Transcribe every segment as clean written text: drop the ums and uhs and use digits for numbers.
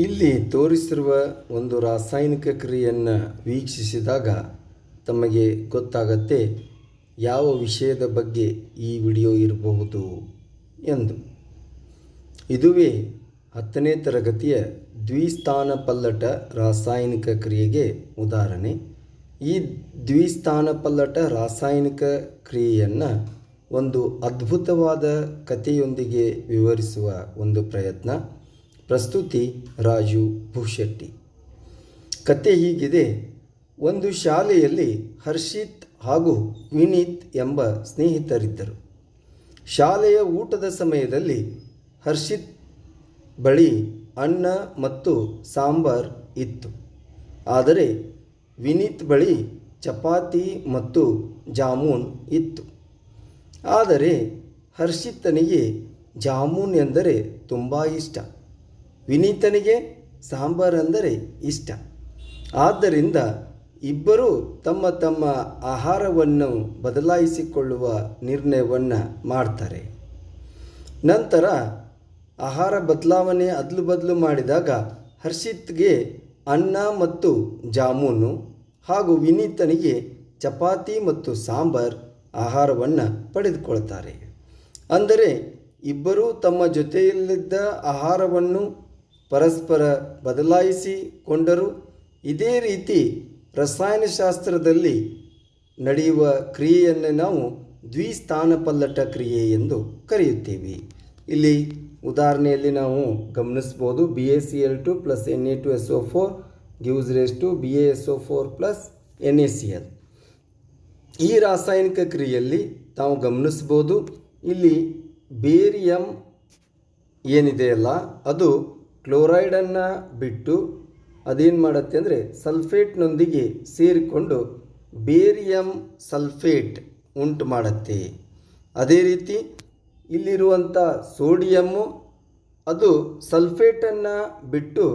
ಇಲ್ಲಿ ತೋರಿಸಿರುವ ಒಂದು ರಾಸಾಯನಿಕ ಕ್ರಿಯೆಯನ್ನು ವೀಕ್ಷಿಸಿದಾಗ ತಮಗೆ ಗೊತ್ತಾಗತ್ತೆ ಯಾವ ವಿಷಯದ ಬಗ್ಗೆ ಈ ವಿಡಿಯೋ ಇರಬಹುದು ಎಂದು. ಇದುವೇ 10ನೇ ತರಗತಿಯ ದ್ವಿಸ್ಥಾನ ಪಲ್ಲಟ ರಾಸಾಯನಿಕ ಕ್ರಿಯೆಗೆ ಉದಾಹರಣೆ. ಈ ದ್ವಿಸ್ಥಾನ ಪಲ್ಲಟ ರಾಸಾಯನಿಕ ಕ್ರಿಯೆಯನ್ನು ಒಂದು ಅದ್ಭುತವಾದ ಕಥೆಯೊಂದಿಗೆ ವಿವರಿಸುವ ಒಂದು ಪ್ರಯತ್ನ. ಪ್ರಸ್ತುತಿ ರಾಜು ಭೂಶೆಟ್ಟಿ. ಕತೆ ಹೀಗಿದೆ. ಒಂದು ಶಾಲೆಯಲ್ಲಿ ಹರ್ಷಿತ್ ಹಾಗೂ ವಿನೀತ್ ಎಂಬ ಸ್ನೇಹಿತರಿದ್ದರು. ಶಾಲೆಯ ಊಟದ ಸಮಯದಲ್ಲಿ ಹರ್ಷಿತ್ ಬಳಿ ಅನ್ನ ಮತ್ತು ಸಾಂಬಾರ್ ಇತ್ತು. ಆದರೆ ವಿನೀತ್ ಬಳಿ ಚಪಾತಿ ಮತ್ತು ಜಾಮೂನ್ ಇತ್ತು. ಆದರೆ ಹರ್ಷಿತನಿಗೆ ಜಾಮೂನ್ ಎಂದರೆ ತುಂಬ ಇಷ್ಟ, ವಿನೀತನಿಗೆ ಸಾಂಬಾರ್ ಅಂದರೆ ಇಷ್ಟ. ಆದ್ದರಿಂದ ಇಬ್ಬರೂ ತಮ್ಮ ತಮ್ಮ ಆಹಾರವನ್ನು ಬದಲಾಯಿಸಿಕೊಳ್ಳುವ ನಿರ್ಣಯವನ್ನು ಮಾಡ್ತಾರೆ. ನಂತರ ಆಹಾರ ಬದಲಾವಣೆ ಬದಲು ಮಾಡಿದಾಗ ಹರ್ಷಿತ್ಗೆ ಅನ್ನ ಮತ್ತು ಜಾಮೂನು ಹಾಗೂ ವಿನೀತನಿಗೆ ಚಪಾತಿ ಮತ್ತು ಸಾಂಬಾರ್ ಆಹಾರವನ್ನು ಪಡೆದುಕೊಳ್ತಾರೆ. ಅಂದರೆ ಇಬ್ಬರೂ ತಮ್ಮ ಜೊತೆಯಲ್ಲಿದ್ದ ಆಹಾರವನ್ನು ಪರಸ್ಪರ ಬದಲಾಯಿಸಿಕೊಂಡರು. ಇದೇ ರೀತಿ ರಸಾಯನಶಾಸ್ತ್ರದಲ್ಲಿ ನಡೆಯುವ ಕ್ರಿಯೆಯನ್ನು ನಾವು ದ್ವಿಸ್ಥಾನ ಪಲ್ಲಟ ಕ್ರಿಯೆ ಎಂದು ಕರೆಯುತ್ತೇವೆ. ಇಲ್ಲಿ ಉದಾಹರಣೆಯಲ್ಲಿ ನಾವು ಗಮನಿಸ್ಬೋದು, BaCl2 + Na2SO4 gives rise to BaSO4 + NaCl. ಈ ರಾಸಾಯನಿಕ ಕ್ರಿಯೆಯಲ್ಲಿ ತಾವು ಗಮನಿಸ್ಬೋದು, ಇಲ್ಲಿ ಬೇರಿಯಂ ಏನಿದೆಯಲ್ಲ ಅದು ಕ್ಲೋರೈಡನ್ನು ಬಿಟ್ಟು ಅದೇನು ಮಾಡುತ್ತೆ ಅಂದರೆ ಸಲ್ಫೇಟ್ನೊಂದಿಗೆ ಸೇರಿಕೊಂಡು ಬೇರಿಯಂ ಸಲ್ಫೇಟ್ ಉಂಟು ಮಾಡುತ್ತೆ. ಅದೇ ರೀತಿ ಇಲ್ಲಿರುವಂಥ ಸೋಡಿಯಮ್ಮು ಅದು ಸಲ್ಫೇಟನ್ನು ಬಿಟ್ಟು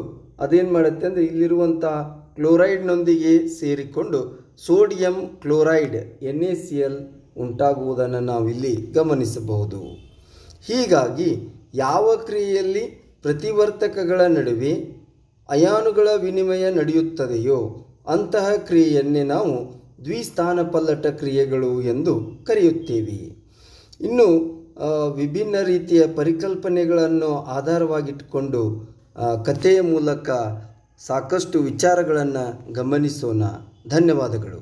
ಅದೇನು ಮಾಡುತ್ತೆ ಅಂದರೆ ಇಲ್ಲಿರುವಂಥ ಕ್ಲೋರೈಡ್ನೊಂದಿಗೆ ಸೇರಿಕೊಂಡು ಸೋಡಿಯಂ ಕ್ಲೋರೈಡ್ NaCl ಉಂಟಾಗುವುದನ್ನು ನಾವಿಲ್ಲಿ ಗಮನಿಸಬಹುದು. ಹೀಗಾಗಿ ಯಾವ ಕ್ರಿಯೆಯಲ್ಲಿ ಪ್ರತಿವರ್ತಕಗಳ ನಡುವೆ ಅಯಾನುಗಳ ವಿನಿಮಯ ನಡೆಯುತ್ತದೆಯೋ ಅಂತಹ ಕ್ರಿಯೆಯನ್ನೇ ನಾವು ದ್ವಿಸ್ಥಾನ ಪಲ್ಲಟ ಕ್ರಿಯೆಗಳು ಎಂದು ಕರೆಯುತ್ತೇವೆ. ಇನ್ನು ವಿಭಿನ್ನ ರೀತಿಯ ಪರಿಕಲ್ಪನೆಗಳನ್ನು ಆಧಾರವಾಗಿಟ್ಟುಕೊಂಡು ಕಥೆಯ ಮೂಲಕ ಸಾಕಷ್ಟು ವಿಚಾರಗಳನ್ನು ಗಮನಿಸೋಣ. ಧನ್ಯವಾದಗಳು.